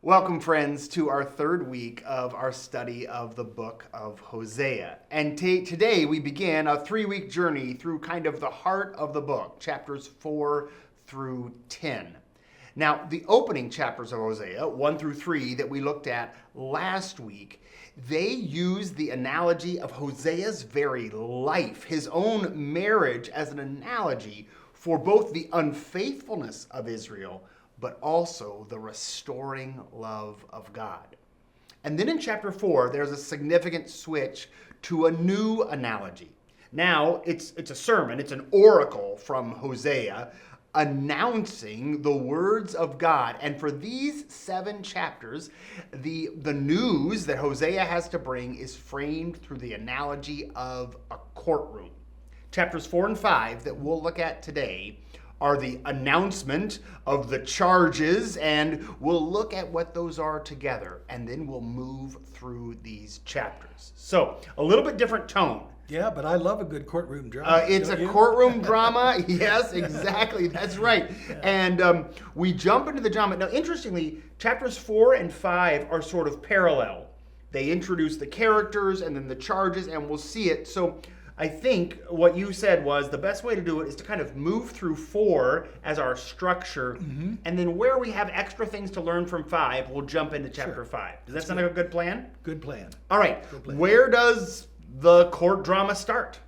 Welcome, friends, to our third week of our study of the book of Hosea. And today we begin a 3-week journey through kind of the heart of the book, chapters 4 through 10. Now, the opening chapters of Hosea, 1 through 3, that we looked at last week, they use the analogy of Hosea's very life, his own marriage, as an analogy for both the unfaithfulness of Israel, but also the restoring love of God. And then in chapter 4, there's a significant switch to a new analogy. Now, it's a sermon, it's an oracle from Hosea, announcing the words of God. And for these 7 chapters, the news that Hosea has to bring is framed through the analogy of a courtroom. Chapters 4 and 5 that we'll look at today are the announcement of the charges, and we'll look at what those are together, and then we'll move through these chapters. So, a little bit different tone. Yeah, but I love a good courtroom drama. It's a courtroom drama. Yes, exactly. That's right. Yeah. And we jump into the drama. Now, interestingly, chapters 4 and 5 are sort of parallel. They introduce the characters and then the charges, and we'll see it. So I think what you said was the best way to do it is to kind of move through 4 as our structure, and then where we have extra things to learn from 5, we'll jump into chapter 5. Does that sound like a good plan? Good plan. All right. Where does the court drama start?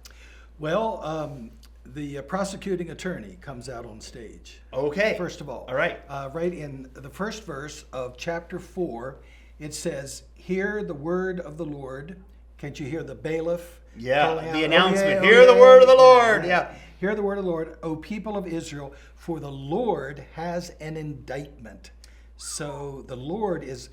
Well, the prosecuting attorney comes out on stage. Okay. First of all. All right. Right in the first verse of chapter 4, it says, "Hear the word of the Lord." Can't you hear the bailiff? Yeah, the announcement. Hear the word of the Lord. Yeah. Hear the word of the Lord, O people of Israel, for the Lord has an indictment. So the Lord is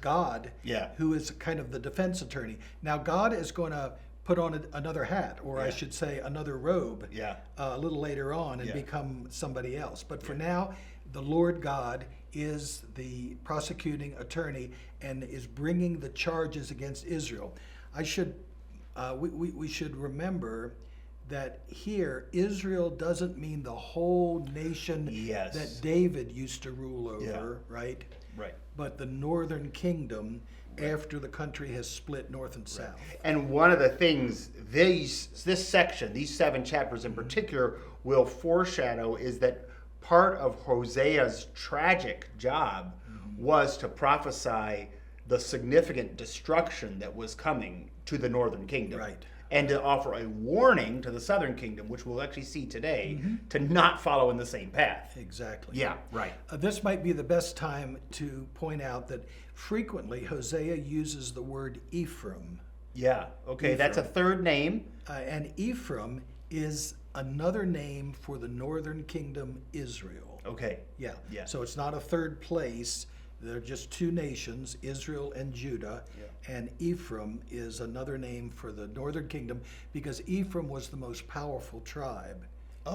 God, who is kind of the defense attorney. Now God is going to put on another hat, or I should say another robe, a little later on and become somebody else. But for now, the Lord God is the prosecuting attorney and is bringing the charges against Israel. We should remember that here, Israel doesn't mean the whole nation that David used to rule over, right? Right. But the northern kingdom after the country has split north and south. And one of the things this section, these 7 chapters in particular, will foreshadow is that part of Hosea's tragic job was to prophesy the significant destruction that was coming to the northern kingdom. Right. And to offer a warning to the southern kingdom, which we'll actually see today, to not follow in the same path. Exactly. Yeah, right. This might be the best time to point out that frequently Hosea uses the word Ephraim. Yeah, okay, Ephraim. That's a third name. And Ephraim is another name for the northern kingdom, Israel. Okay. Yeah. So it's not a third place. They're just 2 nations, Israel and Judah, and Ephraim is another name for the northern kingdom because Ephraim was the most powerful tribe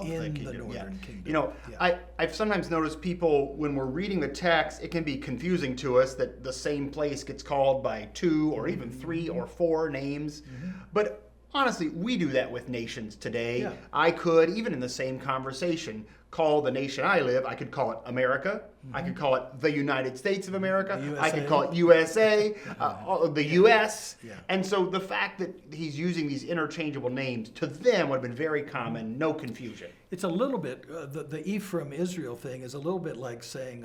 in the northern kingdom. You know, I've sometimes noticed people, when we're reading the text, it can be confusing to us that the same place gets called by 2 or even 3 or 4 names. But honestly, we do that with nations today. Yeah. I could, even in the same conversation, call the nation I live, I could call it America. I could call it the United States of America. I could call it USA, the U.S. And so the fact that he's using these interchangeable names, to them would have been very common, no confusion. It's a little bit, the Ephraim-Israel thing is a little bit like saying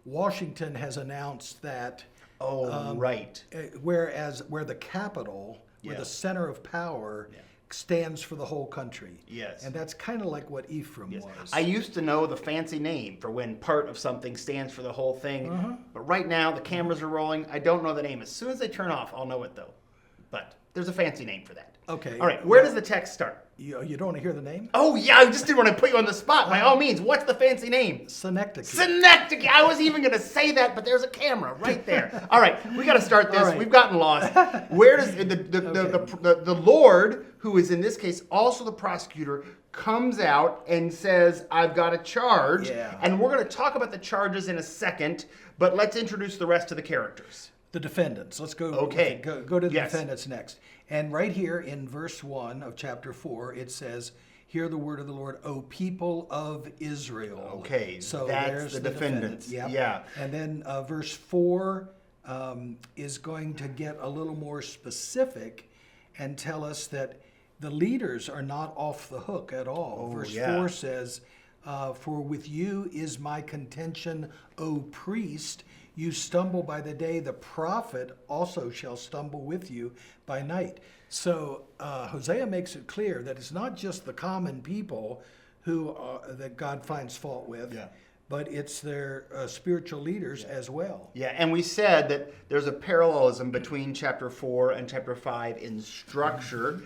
Washington has announced that. Right. Where the capital, where the center of power stands for the whole country. Yes. And that's kind of like what Ephraim was. I used to know the fancy name for when part of something stands for the whole thing. But right now, the cameras are rolling. I don't know the name. As soon as they turn off, I'll know it, though. But there's a fancy name for that. Okay. All right. Where does the text start? You don't want to hear the name? Oh, yeah. I just didn't want to put you on the spot. By all means, what's the fancy name? Synecdoche. Synecdoche. I was even going to say that, but there's a camera right there. All right. We got to start this. We've gotten lost. Where does the Lord, who is in this case also the prosecutor, comes out and says, I've got a charge. And we're going to talk about the charges in a second, but let's introduce the rest of the characters. The defendants. Let's go. Okay. Go to the defendants next. And right here in verse 1 of chapter 4, it says, Hear the word of the Lord, O people of Israel. Okay, so that's there's the defendants. Yep. Yeah. And then verse 4 is going to get a little more specific and tell us that the leaders are not off the hook at all. Verse 4 says, for with you is my contention, O priest. You stumble by the day, the prophet also shall stumble with you by night. So Hosea makes it clear that it's not just the common people who that God finds fault with, but it's their spiritual leaders as well. Yeah, and we said that there's a parallelism between chapter 4 and chapter 5 in structure.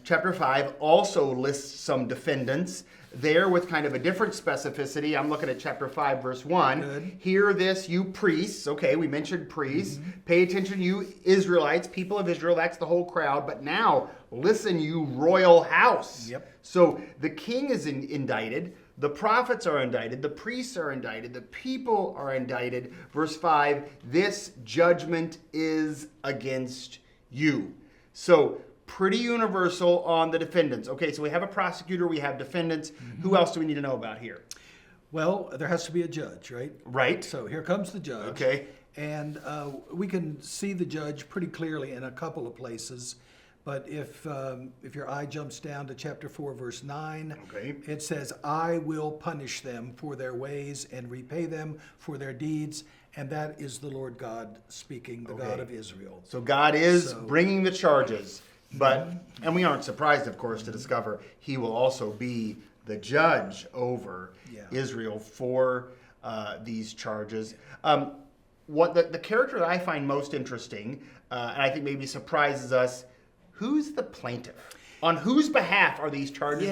Chapter 5 also lists some defendants there with kind of a different specificity. I'm looking at chapter 5, verse 1. Good. Hear this, you priests. Okay, we mentioned priests. Pay attention, you Israelites, people of Israel. That's the whole crowd. But now, listen, you royal house. Yep. So the king is indicted. The prophets are indicted, the priests are indicted, the people are indicted. Verse 5, this judgment is against you. So pretty universal on the defendants. Okay, so we have a prosecutor, we have defendants. Who else do we need to know about here? Well, there has to be a judge, right? Right. So here comes the judge. Okay. And we can see the judge pretty clearly in a couple of places. But if your eye jumps down to chapter 4, verse 9, it says, I will punish them for their ways and repay them for their deeds. And that is the Lord God speaking, the God of Israel. So God is bringing the charges. And we aren't surprised, of course, to discover he will also be the judge over Israel for these charges. What the character that I find most interesting, and I think maybe surprises us, who's the plaintiff? On whose behalf are these charges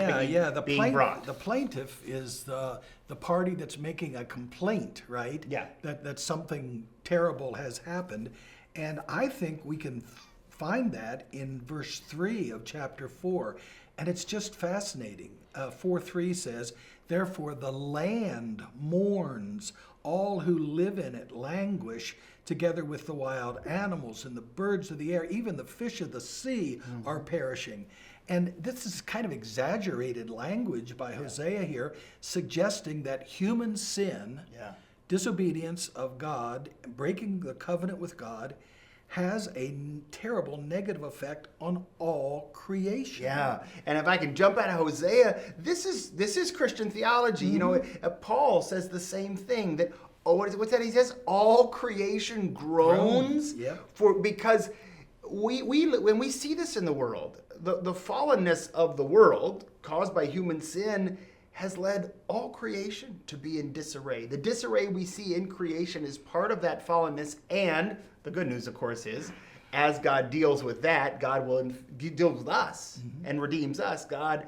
being brought? The plaintiff is the party that's making a complaint, right? Yeah. That something terrible has happened. And I think we can find that in verse 3 of chapter 4. And it's just fascinating. 4:3 says, therefore the land mourns, all who live in it languish, together with the wild animals and the birds of the air, even the fish of the sea are perishing. And this is kind of exaggerated language by Hosea here, suggesting that human sin, disobedience of God, breaking the covenant with God, has a terrible negative effect on all creation. Yeah, and if I can jump out of Hosea, this is Christian theology. You know, Paul says the same thing, that what's that? He says all creation groans because when we see this in the world, the fallenness of the world caused by human sin has led all creation to be in disarray. The disarray we see in creation is part of that fallenness, and the good news, of course, is as God deals with that, God will deal with us and redeems us. God,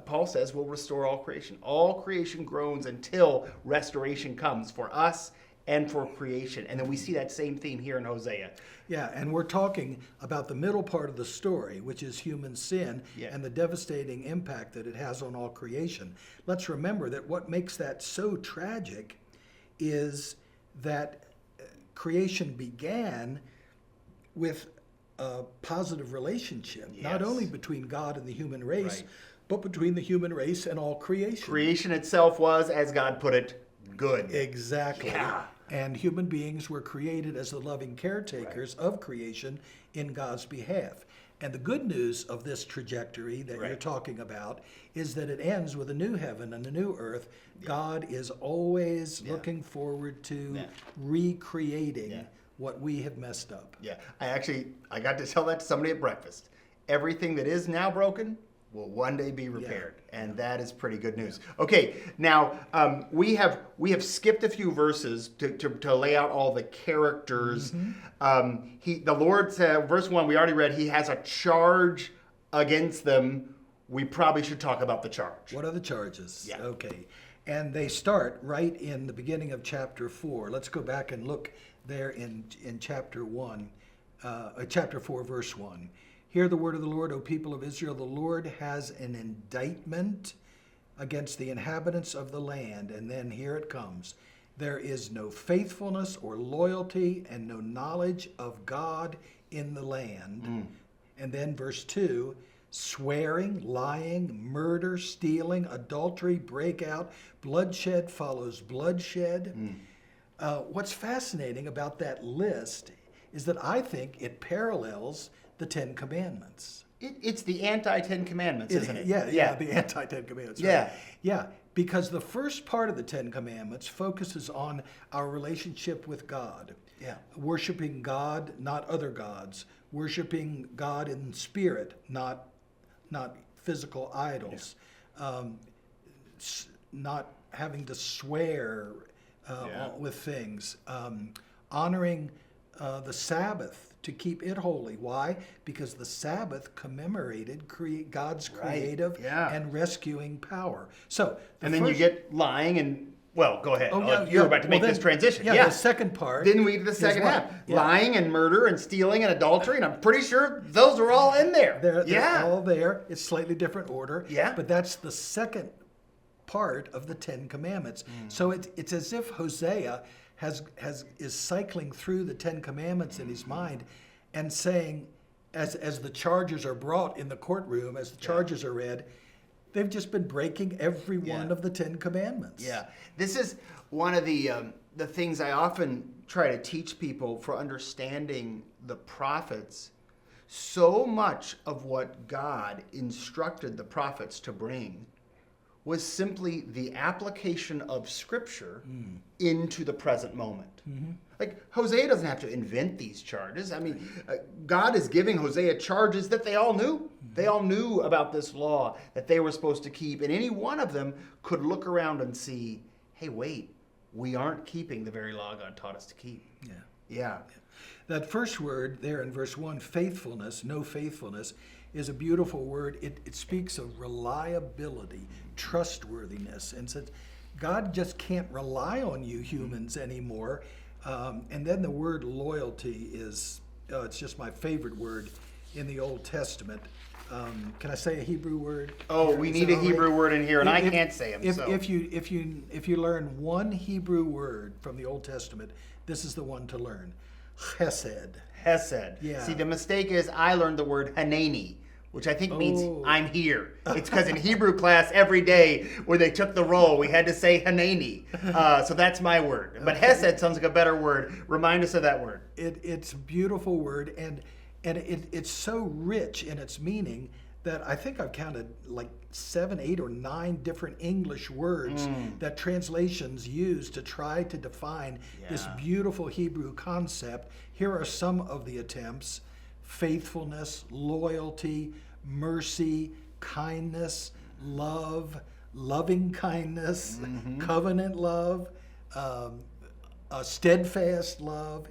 Paul says, will restore all creation. All creation groans until restoration comes for us and for creation. And then we see that same theme here in Hosea. Yeah, and we're talking about the middle part of the story, which is human sin and the devastating impact that it has on all creation. Let's remember that what makes that so tragic is that creation began with a positive relationship, not only between God and the human race, but between the human race and all creation. Creation itself was, as God put it, good. Exactly. Yeah. And human beings were created as the loving caretakers of creation in God's behalf. And the good news of this trajectory that you're talking about is that it ends with a new heaven and a new earth. God is always looking forward to recreating what we have messed up. Yeah, I got to tell that to somebody at breakfast. Everything that is now broken will one day be repaired, and that is pretty good news. Okay, now we have skipped a few verses to lay out all the characters. The Lord said, verse 1, we already read, he has a charge against them. We probably should talk about the charge. What are the charges? Yeah. Okay, and they start right in the beginning of chapter 4. Let's go back and look there in chapter 4, verse 1. Hear the word of the Lord, O people of Israel. The Lord has an indictment against the inhabitants of the land. And then here it comes. There is no faithfulness or loyalty and no knowledge of God in the land. And then verse 2, swearing, lying, murder, stealing, adultery, breakout, bloodshed follows bloodshed. What's fascinating about that list is that I think it parallels the Ten Commandments. It's the anti-Ten Commandments, isn't it? Yeah, the anti-Ten Commandments. Yeah. Right? Yeah, because the first part of the Ten Commandments focuses on our relationship with God. Yeah. Worshiping God, not other gods. Worshiping God in spirit, not physical idols. Not having to swear with things. Honoring the Sabbath, to keep it holy. Why? Because the Sabbath commemorated God's creative and rescuing power. So, and then you get lying and, well, go ahead. You're about to make this transition. Yeah, the second part. Then we get the second half. Lying and murder and stealing and adultery, and I'm pretty sure those are all in there. They're all there. It's slightly different order. Yeah. But that's the second part of the Ten Commandments. So it's as if Hosea is cycling through the Ten Commandments in his mind and saying, as the charges are brought in the courtroom, as the charges are read, they've just been breaking every one of the Ten Commandments. Yeah. This is one of the things I often try to teach people for understanding the prophets. So much of what God instructed the prophets to bring was simply the application of Scripture into the present moment. Like, Hosea doesn't have to invent these charges. I mean, God is giving Hosea charges that they all knew. They all knew about this law that they were supposed to keep. And any one of them could look around and see, hey, wait, we aren't keeping the very law God taught us to keep. Yeah. That first word there in verse 1, faithfulness, no faithfulness, is a beautiful word. It speaks of reliability, trustworthiness, and says God just can't rely on you humans anymore. And then the word loyalty is, it's just my favorite word in the Old Testament. Can I say a Hebrew word? Oh, we need a Hebrew word in here, and I can't say them. If you learn one Hebrew word from the Old Testament, this is the one to learn. Chesed. Chesed. Yeah. See, the mistake is I learned the word Hanani, which I think means I'm here. It's because in Hebrew class every day where they took the roll, we had to say Hanani. So that's my word. But Hesed sounds like a better word. Remind us of that word. It's a beautiful word, and it's so rich in its meaning that I think I've counted like 7, 8, or 9 different English words that translations use to try to define this beautiful Hebrew concept. Here are some of the attempts: faithfulness, loyalty, mercy, kindness, love, loving kindness, covenant love, a steadfast love.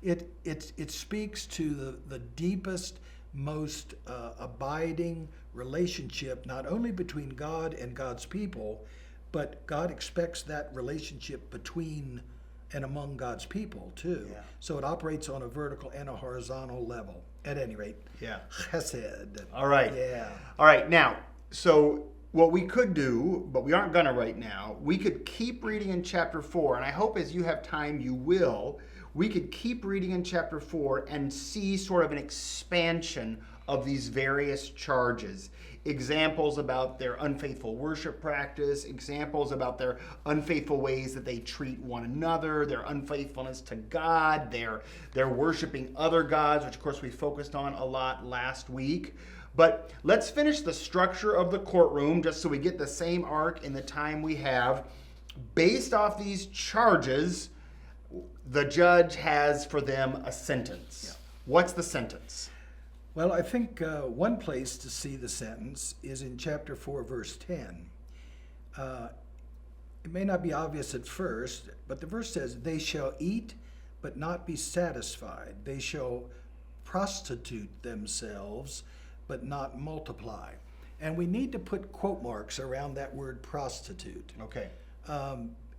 It speaks to the deepest, most abiding relationship, not only between God and God's people, but God expects that relationship between and among God's people too. Yeah. So it operates on a vertical and a horizontal level. At any rate, Chesed. All right. Yeah. All right. Now, so what we could do, but we aren't going to right now, we could keep reading in chapter 4, and I hope as you have time you will. We could keep reading in chapter 4 and see sort of an expansion of these various charges. Examples about their unfaithful worship practice, examples about their unfaithful ways that they treat one another, their unfaithfulness to God, their worshiping other gods, which of course we focused on a lot last week. But let's finish the structure of the courtroom just so we get the same arc in the time we have. Based off these charges, the judge has for them a sentence. Yeah. What's the sentence? Well, I think one place to see the sentence is in chapter 4, verse 10. It may not be obvious at first, but the verse says, "They shall eat but not be satisfied. They shall prostitute themselves but not multiply." And we need to put quote marks around that word prostitute. Okay.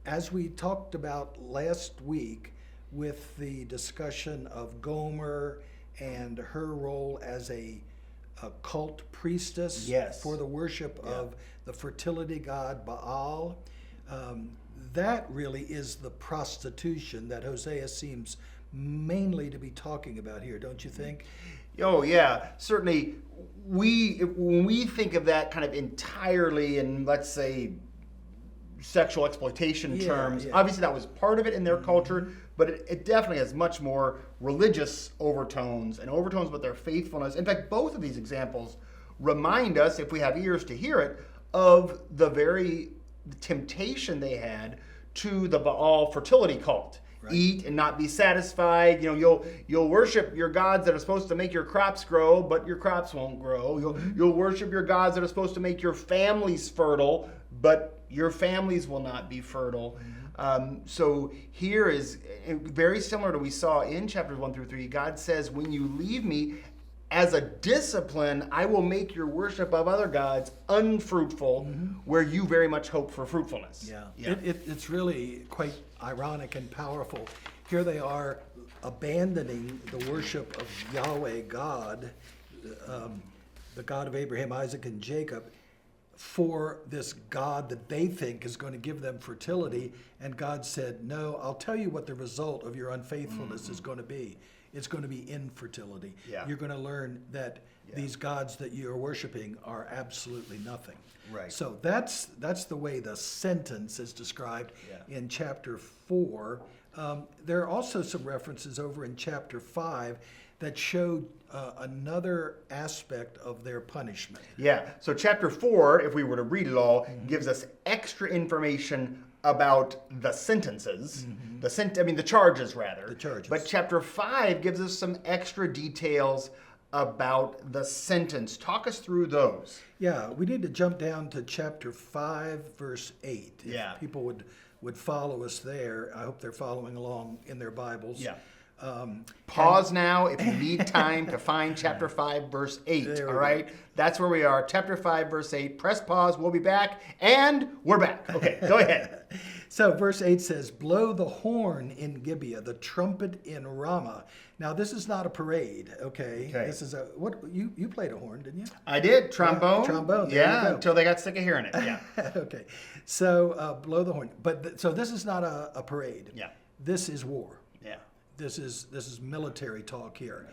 As we talked about last week with the discussion of Gomer and her role as a cult priestess for the worship of the fertility god Baal, that really is the prostitution that Hosea seems mainly to be talking about here, don't you think? Oh yeah, certainly. When we think of that kind of entirely in, let's say, sexual exploitation terms, obviously that was part of it in their culture, but it definitely has much more religious overtones and overtones with their faithfulness. In fact, both of these examples remind us, if we have ears to hear it, of the very temptation they had to the Baal fertility cult. Right. Eat and not be satisfied. You'll worship your gods that are supposed to make your crops grow, but your crops won't grow. You'll worship your gods that are supposed to make your families fertile, but your families will not be fertile. So here is very similar to what we saw in chapters 1 through 3. God says, when you leave me, as a discipline, I will make your worship of other gods unfruitful, where you very much hope for fruitfulness. Yeah. It's really quite ironic and powerful. Here they are abandoning the worship of Yahweh God, the God of Abraham, Isaac, and Jacob, for this God that they think is going to give them fertility. And God said, no, I'll tell you what the result of your unfaithfulness is going to be. It's going to be infertility. Yeah. You're going to learn that these gods that you are worshiping are absolutely nothing. Right. So that's the way the sentence is described in chapter 4. There are also some references over in chapter 5 that show another aspect of their punishment. Yeah. So chapter 4, if we were to read it all, gives us extra information about the sentences, the charges rather. The charges. But chapter 5 gives us some extra details about the sentence. Talk us through those. Yeah, we need to jump down to chapter 5, verse 8. If people would follow us there. I hope they're following along in their Bibles. Yeah. Pause now if you need time to find chapter 5, verse 8. All right? That's where we are. Chapter 5, verse 8. Press pause. We'll be back. And we're back. Okay, go ahead. So verse 8 says, blow the horn in Gibeah, the trumpet in Ramah. Now, this is not a parade, okay? This is you played a horn, didn't you? I did. Trombone. Trombone. Yeah, until they got sick of hearing it. Yeah. Okay. So blow the horn. But so this is not a parade. Yeah. This is war. Yeah. This is military talk here.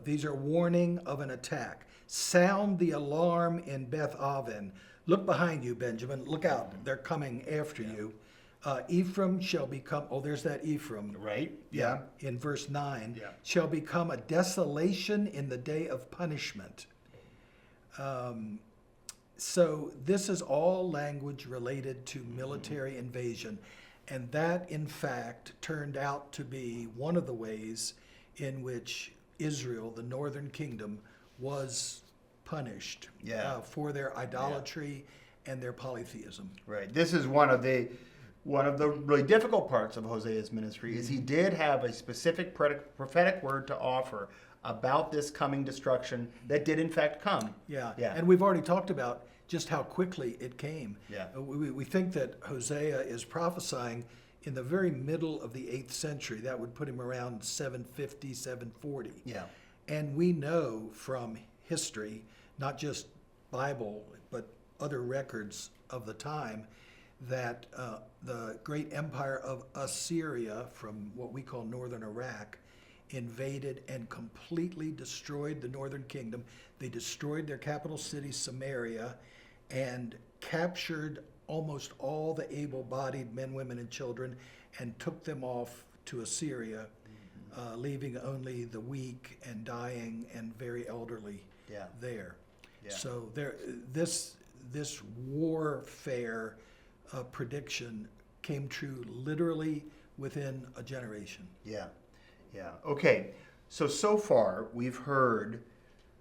These are warning of an attack. Sound the alarm in Beth Aven. Look behind you, Benjamin. Look out. They're coming after you. Ephraim shall become, there's that Ephraim. Right. Yeah. In verse 9. Yeah. Shall become a desolation in the day of punishment. So this is all language related to military invasion. And that, in fact, turned out to be one of the ways in which Israel, the northern kingdom, was punished for their idolatry and their polytheism. Right. This is one of the really difficult parts of Hosea's ministry is he did have a specific prophetic word to offer about this coming destruction that did in fact come. Yeah. And we've already talked about just how quickly it came. Yeah. We think that Hosea is prophesying in the very middle of the 8th century. That would put him around 750, 740. Yeah. And we know from history, not just Bible, but other records of the time, that the great empire of Assyria, from what we call northern Iraq, invaded and completely destroyed the northern kingdom. They destroyed their capital city, Samaria, and captured almost all the able-bodied men, women, and children and took them off to Assyria, leaving only the weak and dying and very elderly there. Yeah. So this warfare prediction came true literally within a generation. Yeah. Okay. So far we've heard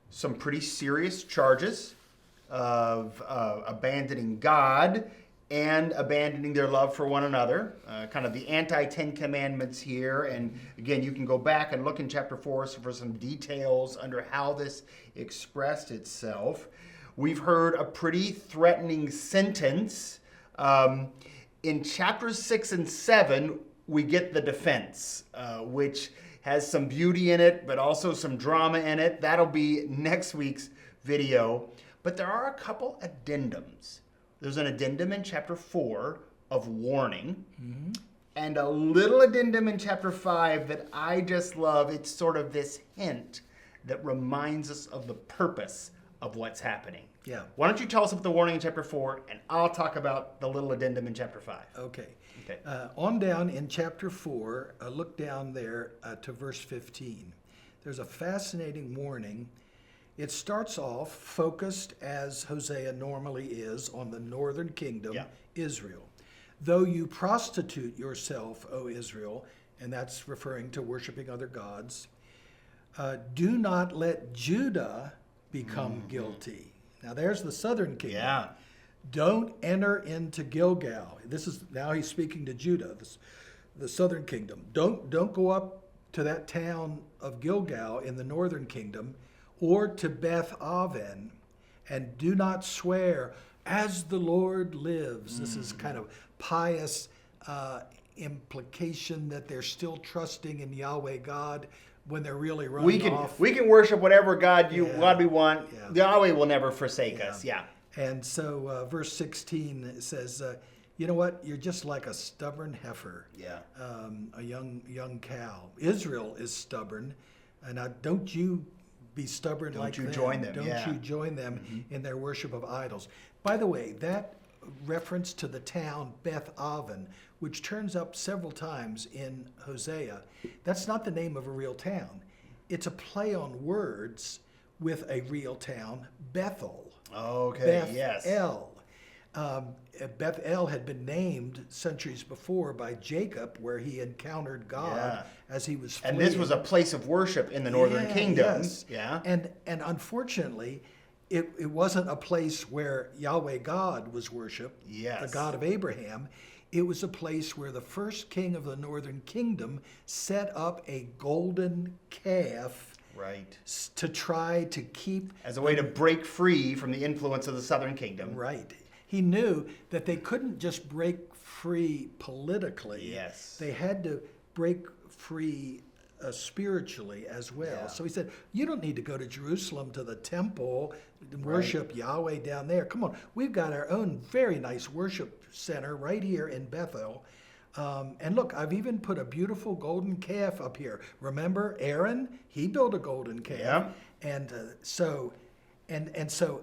some pretty serious charges of abandoning God and abandoning their love for one another, kind of the anti-Ten Commandments here. And again, you can go back and look in chapter 4 for some details under how this expressed itself. We've heard a pretty threatening sentence. In chapters 6 and 7, we get the defense, which has some beauty in it, but also some drama in it. That'll be next week's video. But there are a couple addendums. There's an addendum in chapter 4 of warning. And a little addendum in chapter 5 that I just love. It's sort of this hint that reminds us of the purpose of what's happening. Yeah. Why don't you tell us about the warning in chapter 4, and I'll talk about the little addendum in chapter 5. Okay. Okay. On down in chapter 4, look down there to verse 15. There's a fascinating warning. It starts off focused, as Hosea normally is, on the northern kingdom, Israel. Though you prostitute yourself, O Israel, and that's referring to worshiping other gods, do not let Judah become guilty. Now there's the southern kingdom. Yeah. Don't enter into Gilgal. Now he's speaking to Judah, the southern kingdom. Don't go up to that town of Gilgal in the northern kingdom, or to Beth Aven, and do not swear as the Lord lives. This is kind of pious implication that they're still trusting in Yahweh God when they're really running off. We can worship whatever God we want. Yeah. Yahweh will never forsake us. Yeah. And so verse 16 says, you know what? You're just like a stubborn heifer. Yeah. A young cow. Israel is stubborn. And now don't you be stubborn like them. Don't you join them. Don't you join them in their worship of idols. By the way, that reference to the town Beth Aven, which turns up several times in Hosea, that's not the name of a real town. It's a play on words with a real town, Bethel. Okay, yes. Bethel had been named centuries before by Jacob, where he encountered God as he was fleeing. And this was a place of worship in the northern kingdom. Yes. Yeah. And unfortunately, it wasn't a place where Yahweh God was worshipped, the God of Abraham. It was a place where the first king of the northern kingdom set up a golden calf to try to keep... as a way to break free from the influence of the southern kingdom. Right. He knew that they couldn't just break free politically. Yes. They had to break free spiritually as well. Yeah. So he said, you don't need to go to Jerusalem to the temple and worship Yahweh down there. Come on, we've got our own very nice worship center right here in Bethel. And look, I've even put a beautiful golden calf up here. Remember Aaron? He built a golden calf. Yeah. And so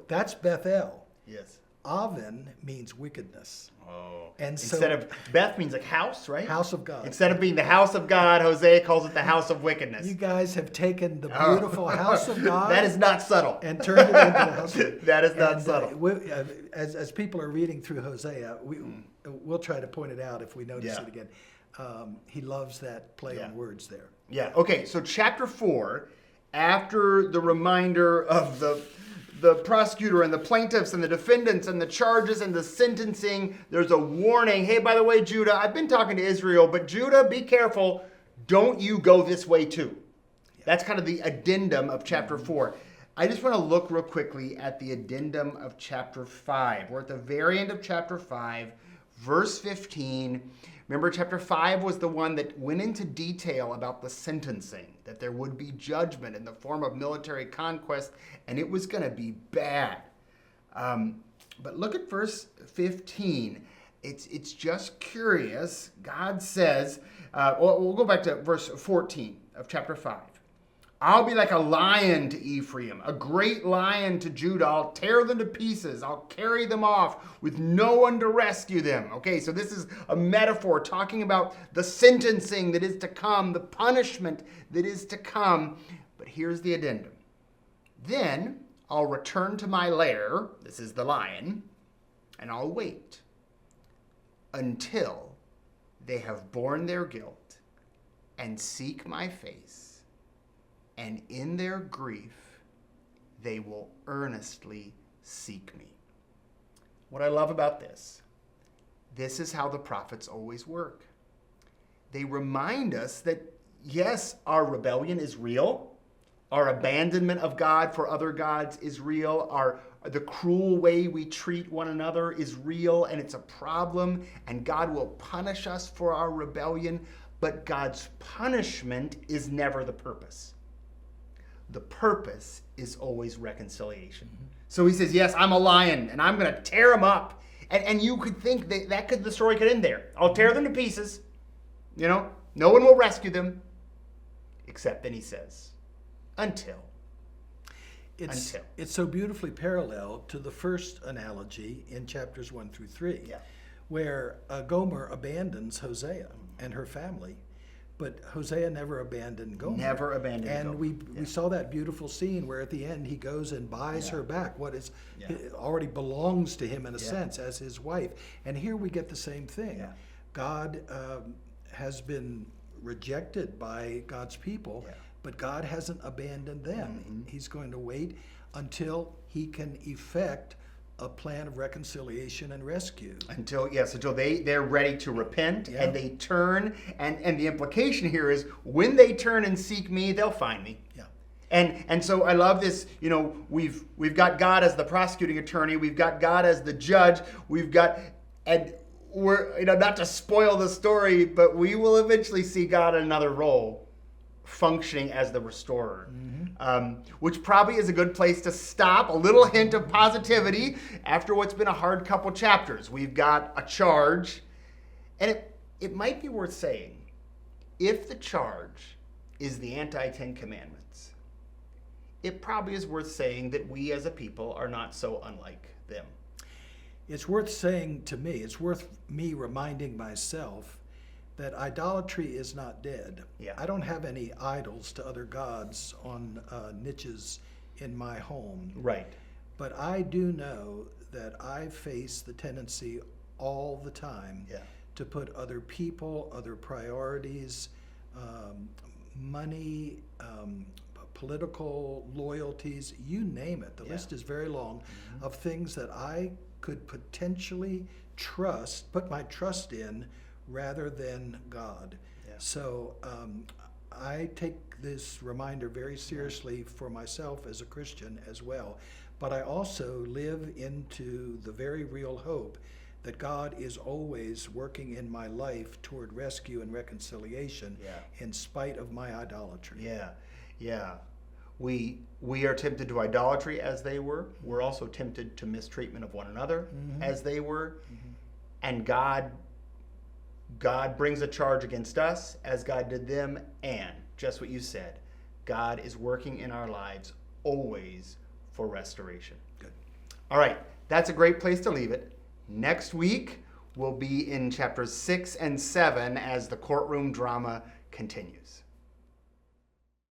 that's Bethel. Yes. Aven means wickedness. Oh. And instead of Beth means like house, right? House of God. Instead of being the house of God, Hosea calls it the house of wickedness. You guys have taken the beautiful house of God. That is not subtle. And turned it into the house of That is not subtle. As people are reading through Hosea, we'll try to point it out if we notice it again. He loves that play on words there. Yeah. Okay. So chapter 4, after the reminder of the prosecutor and the plaintiffs and the defendants and the charges and the sentencing, there's a warning. Hey, by the way, Judah, I've been talking to Israel, but Judah, be careful. Don't you go this way too. Yeah. That's kind of the addendum of chapter 4. I just want to look real quickly at the addendum of chapter 5. We're at the very end of chapter 5, verse 15. Remember, chapter 5 was the one that went into detail about the sentencing, that there would be judgment in the form of military conquest, and it was going to be bad. But look at verse 15. It's just curious. God says, we'll go back to verse 14 of chapter 5. I'll be like a lion to Ephraim, a great lion to Judah. I'll tear them to pieces. I'll carry them off with no one to rescue them. Okay, so this is a metaphor talking about the sentencing that is to come, the punishment that is to come. But here's the addendum. Then I'll return to my lair, this is the lion, and I'll wait until they have borne their guilt and seek my face. And in their grief, they will earnestly seek me. What I love about this is how the prophets always work. They remind us that, yes, our rebellion is real. Our abandonment of God for other gods is real. The cruel way we treat one another is real, and it's a problem, and God will punish us for our rebellion. But God's punishment is never the purpose. The purpose is always reconciliation. Mm-hmm. So he says, yes, I'm a lion, and I'm going to tear them up. And you could think the story could end there. I'll tear them to pieces, no one will rescue them, except then he says, until. It's so beautifully parallel to the first analogy in chapters 1 through 3, where Gomer abandons Hosea and her family, but Hosea never abandoned Gomer. Never abandoned and Gomer. we saw that beautiful scene where at the end he goes and buys her back, what is already belongs to him in a sense as his wife. And here we get the same thing. Yeah. God has been rejected by God's people, but God hasn't abandoned them. Mm-hmm. He's going to wait until he can effect a plan of reconciliation and rescue. Until they're ready to repent and they turn. And the implication here is when they turn and seek me, they'll find me. Yeah. And so I love this, we've got God as the prosecuting attorney, we've got God as the judge, and we're, not to spoil the story, but we will eventually see God in another role, functioning as the restorer, which probably is a good place to stop. A little hint of positivity after what's been a hard couple chapters. We've got a charge, and it might be worth saying, if the charge is the anti-Ten Commandments, it probably is worth saying that we as a people are not so unlike them. It's worth saying to me, it's worth me reminding myself that idolatry is not dead. Yeah. I don't have any idols to other gods on niches in my home. Right. But I do know that I face the tendency all the time to put other people, other priorities, money, political loyalties, you name it. The list is very long of things that I could potentially put my trust in rather than God. Yeah. So I take this reminder very seriously for myself as a Christian as well. But I also live into the very real hope that God is always working in my life toward rescue and reconciliation in spite of my idolatry. Yeah. We are tempted to idolatry as they were. We're also tempted to mistreatment of one another as they were. And God brings a charge against us as God did them, and just what you said, God is working in our lives always for restoration. Good. All right, that's a great place to leave it. Next week, we'll be in chapters 6 and 7 as the courtroom drama continues.